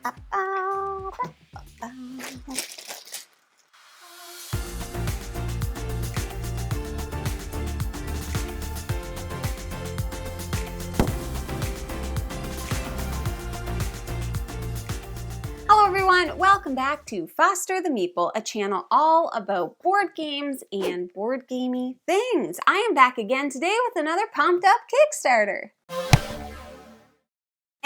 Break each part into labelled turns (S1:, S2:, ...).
S1: Hello everyone, welcome back to Foster the Meeple, a channel all about board games and board gamey things. I am back again today with another pumped up Kickstarter.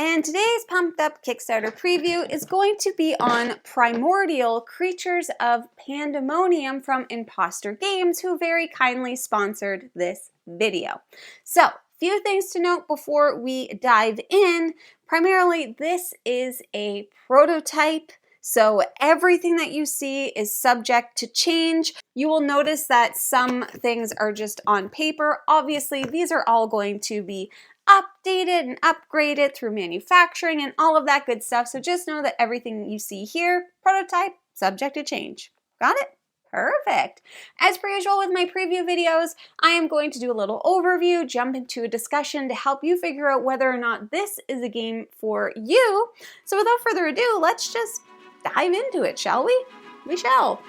S1: And today's pumped up Kickstarter preview is going to be on Primordial Creatures of Pandemonium from Imposter Games, who very kindly sponsored this video. So, few things to note before we dive in. Primarily, this is a prototype, so everything that you see is subject to change. You will notice that some things are just on paper. Obviously, these are all going to be updated and upgraded through manufacturing and all of that good stuff. So just know that everything you see here, prototype, subject to change. Got it? Perfect. As per usual with my preview videos, I am going to do a little overview, jump into a discussion to help you figure out whether or not this is a game for you. So without further ado, let's just dive into it, shall we? We shall.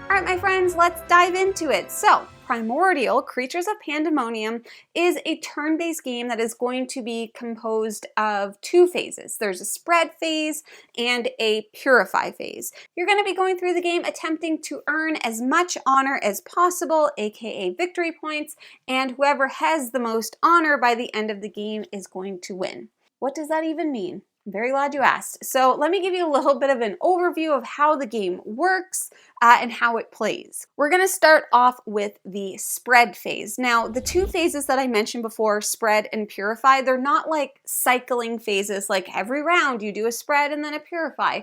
S1: All right, my friends, let's dive into it. So, Primordial Creatures of Pandemonium is a turn-based game that is going to be composed of two phases. There's a spread phase and a purify phase. You're going to be going through the game attempting to earn as much honor as possible, aka victory points, and whoever has the most honor by the end of the game is going to win. What does that even mean? I'm very glad you asked. So let me give you a little bit of an overview of how the game works and how it plays. We're going to start off with the spread phase. Now, the two phases that I mentioned before, spread and purify, they're not like cycling phases, like every round you do a spread and then a purify.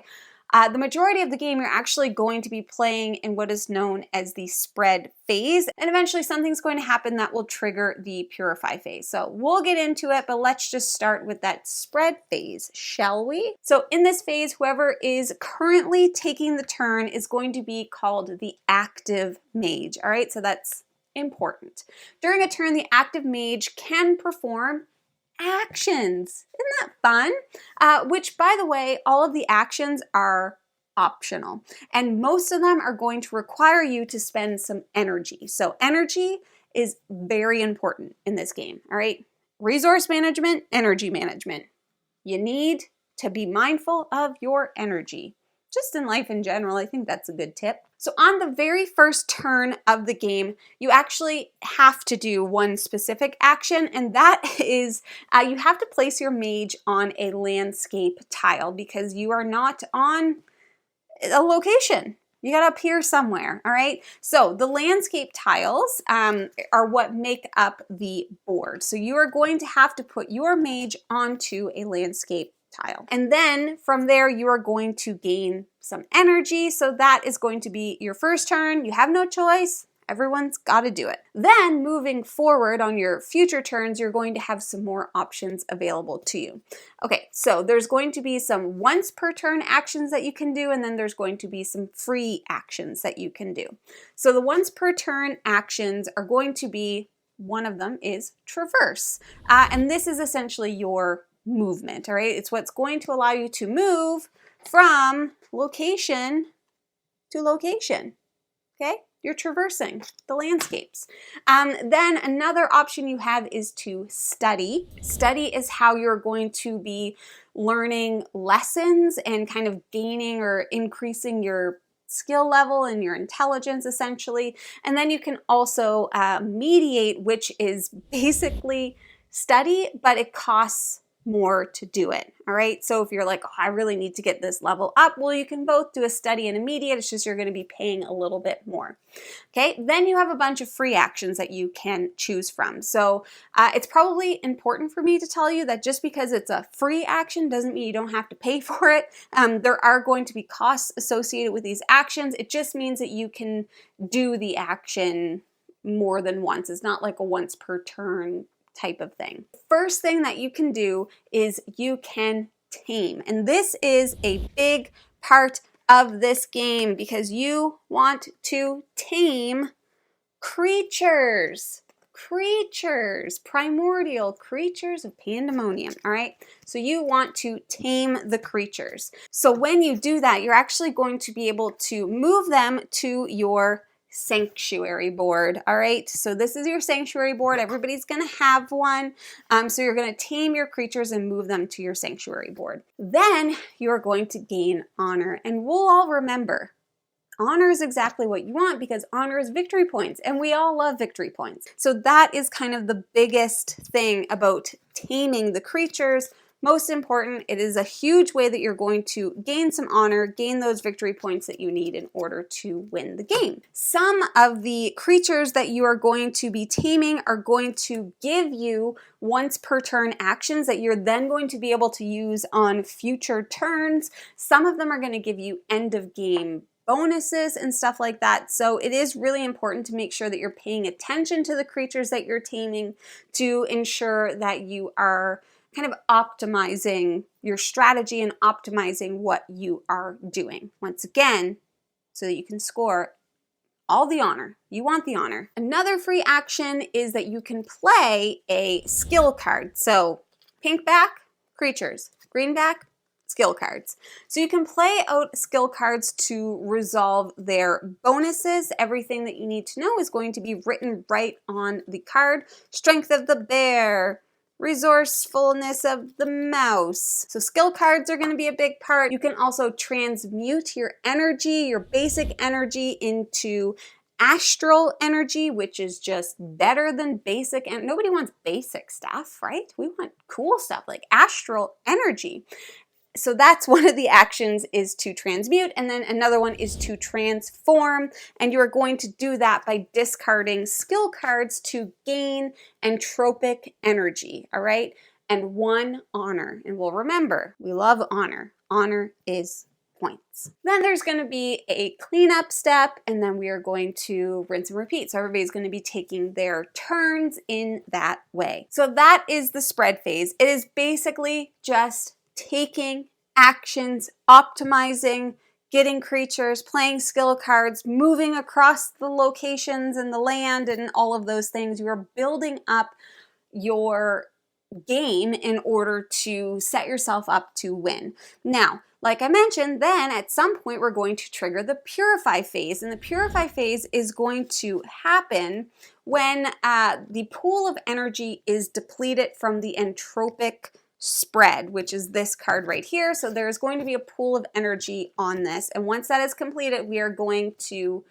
S1: The majority of the game, you're actually going to be playing in what is known as the spread phase, and eventually something's going to happen that will trigger the purify phase. So we'll get into it, but let's just start with that spread phase, shall we? So in this phase, whoever is currently taking the turn is going to be called the active mage, all right? So that's important. During a turn, the active mage can perform actions. Isn't that fun? Which, by the way, all of the actions are optional, and most of them are going to require you to spend some energy. So energy is very important in this game, all right? Resource management, energy management. You need to be mindful of your energy. Just in life in general, I think that's a good tip. So on the very first turn of the game, you actually have to do one specific action, and that is you have to place your mage on a landscape tile because you are not on a location. You gotta appear somewhere, all right? So the landscape tiles are what make up the board. So you are going to have to put your mage onto a landscape tile. And then from there, you are going to gain some energy. So that is going to be your first turn. You have no choice. Everyone's got to do it. Then moving forward on your future turns, you're going to have some more options available to you. Okay, so there's going to be some once per turn actions that you can do, and then there's going to be some free actions that you can do. So the once per turn actions are going to be, one of them is traverse. And this is essentially your movement, all right? It's what's going to allow you to move from location to location, okay? You're traversing the landscapes. Then another option you have is to study. Study is how you're going to be learning lessons and kind of gaining or increasing your skill level and your intelligence essentially. And then you can also mediate, which is basically study, but it costs more to do it, all right? So if you're like, oh, I really need to get this level up, well, you can both do a study and immediate, it's just you're gonna be paying a little bit more, okay? Then you have a bunch of free actions that you can choose from. So it's probably important for me to tell you that just because it's a free action doesn't mean you don't have to pay for it. There are going to be costs associated with these actions. It just means that you can do the action more than once. It's not like a once per turn type of thing. First thing that you can do is you can tame. And this is a big part of this game because you want to tame creatures. Creatures, primordial creatures of Pandemonium, all right? So you want to tame the creatures. So when you do that, you're actually going to be able to move them to your sanctuary board, all right? So this is your sanctuary board. Everybody's gonna have one. So you're gonna tame your creatures and move them to your sanctuary board. Then you're going to gain honor. And we'll all remember, honor is exactly what you want because honor is victory points, and we all love victory points. So that is kind of the biggest thing about taming the creatures. Most important, it is a huge way that you're going to gain some honor, gain those victory points that you need in order to win the game. Some of the creatures that you are going to be taming are going to give you once per turn actions that you're then going to be able to use on future turns. Some of them are going to give you end of game bonuses and stuff like that. So it is really important to make sure that you're paying attention to the creatures that you're taming to ensure that you are kind of optimizing your strategy and optimizing what you are doing. Once again, so that you can score all the honor. You want the honor. Another free action is that you can play a skill card. So pink back, creatures, green back, skill cards. So you can play out skill cards to resolve their bonuses. Everything that you need to know is going to be written right on the card. Strength of the bear, resourcefulness of the mouse. So skill cards are going to be a big part. You can also transmute your energy, your basic energy, into astral energy, which is just better than basic. And nobody wants basic stuff, right? We want cool stuff like astral energy. So that's one of the actions, is to transmute, and then another one is to transform, and you're going to do that by discarding skill cards to gain entropic energy, all right? And 1 honor, and we'll remember, we love honor. Honor is points. Then there's going to be a cleanup step, and then we are going to rinse and repeat. So everybody's going to be taking their turns in that way. So that is the spread phase. It is basically just taking actions, optimizing, getting creatures, playing skill cards, moving across the locations and the land and all of those things. You are building up your game in order to set yourself up to win. Now, like I mentioned, then at some point we're going to trigger the purify phase, and the purify phase is going to happen when the pool of energy is depleted from the entropic spread, which is this card right here. So there's going to be a pool of energy on this, and once that is completed, we are going to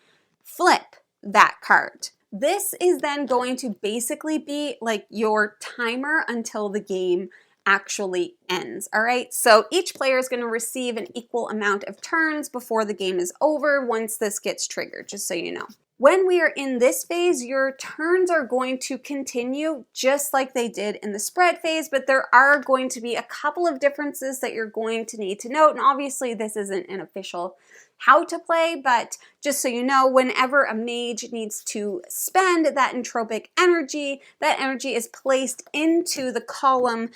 S1: flip that card. This is then going to basically be like your timer until the game actually ends, all right? So each player is going to receive an equal amount of turns before the game is over once this gets triggered, just so you know. When we are in this phase, your turns are going to continue just like they did in the spread phase, but there are going to be a couple of differences that you're going to need to note. And obviously this isn't an official how to play, but just so you know, whenever a mage needs to spend that entropic energy, that energy is placed into the column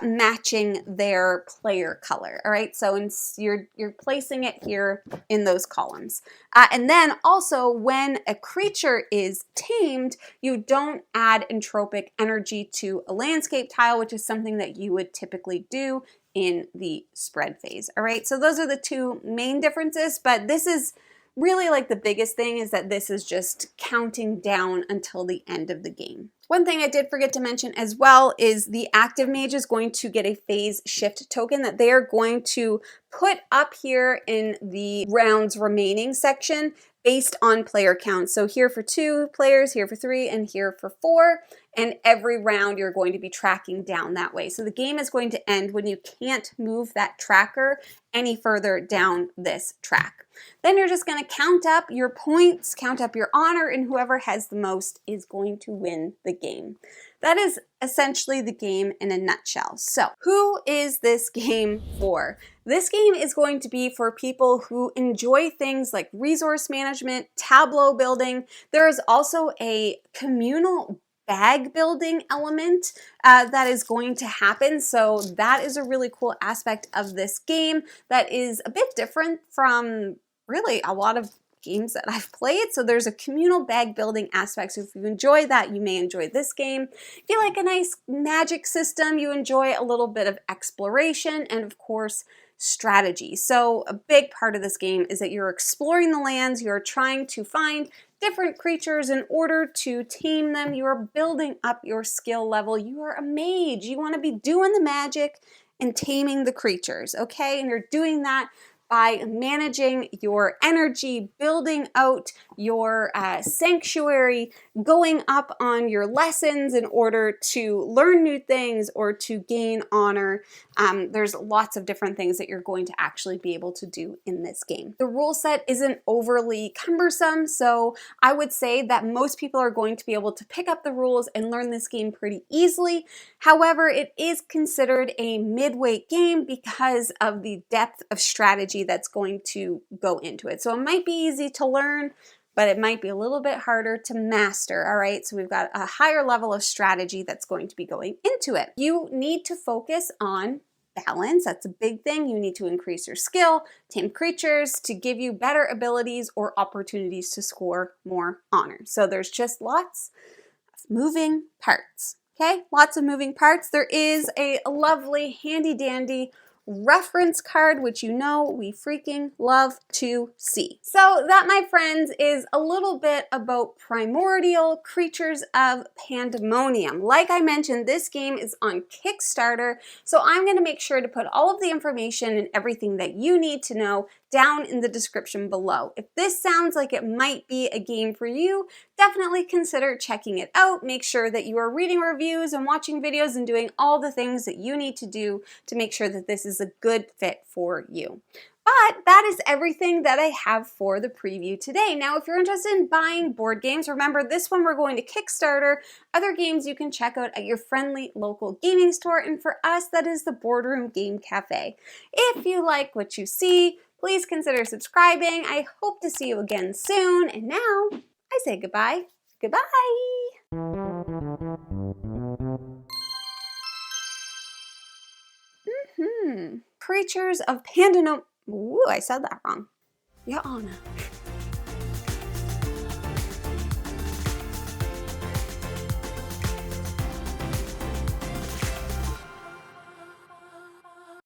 S1: matching their player color. All right, so you're placing it here in those columns. And then also when a creature is tamed, you don't add entropic energy to a landscape tile, which is something that you would typically do in the spread phase. All right, so those are the two main differences, but this is really like the biggest thing is that this is just counting down until the end of the game. One thing I did forget to mention as well is the active mage is going to get a phase shift token that they are going to put up here in the rounds remaining section based on player count. So here for 2 players, here for 3, and here for 4. And every round you're going to be tracking down that way. So the game is going to end when you can't move that tracker any further down this track. Then you're just going to count up your points, count up your honor, and whoever has the most is going to win the game. That is essentially the game in a nutshell. So who is this game for? This game is going to be for people who enjoy things like resource management, tableau building. There is also a communal bag building element that is going to happen. So that is a really cool aspect of this game that is a bit different from really a lot of games that I've played. So there's a communal bag building aspect. So if you enjoy that, you may enjoy this game. If you like a nice magic system, you enjoy a little bit of exploration and of course strategy. So a big part of this game is that you're exploring the lands, you're trying to find different creatures in order to tame them. You are building up your skill level. You are a mage. You want to be doing the magic and taming the creatures, okay? And you're doing that by managing your energy, building out your sanctuary, going up on your lessons in order to learn new things or to gain honor. There's lots of different things that you're going to actually be able to do in this game. The rule set isn't overly cumbersome, so I would say that most people are going to be able to pick up the rules and learn this game pretty easily. However, it is considered a midweight game because of the depth of strategy that's going to go into it. So it might be easy to learn, but it might be a little bit harder to master, all right? So we've got a higher level of strategy that's going to be going into it. You need to focus on balance. That's a big thing. You need to increase your skill, tame creatures to give you better abilities or opportunities to score more honor. So there's just lots of moving parts, okay? Lots of moving parts. There is a lovely handy dandy reference card, which you know we freaking love to see. So that, my friends, is a little bit about Primordial Creatures of Pandemonium. Like I mentioned, this game is on Kickstarter, so I'm going to make sure to put all of the information and everything that you need to know down in the description below. If this sounds like it might be a game for you, definitely consider checking it out. Make sure that you are reading reviews and watching videos and doing all the things that you need to do to make sure that this is a good fit for you. But that is everything that I have for the preview today. Now, if you're interested in buying board games, remember this one we're going to Kickstarter. Other games you can check out at your friendly local gaming store. And for us, that is the Boardroom Game Cafe. If you like what you see, please consider subscribing. I hope to see you again soon. And now I say goodbye. Goodbye. Creatures of Pandemonium. Ooh, I said that wrong. Your Honor.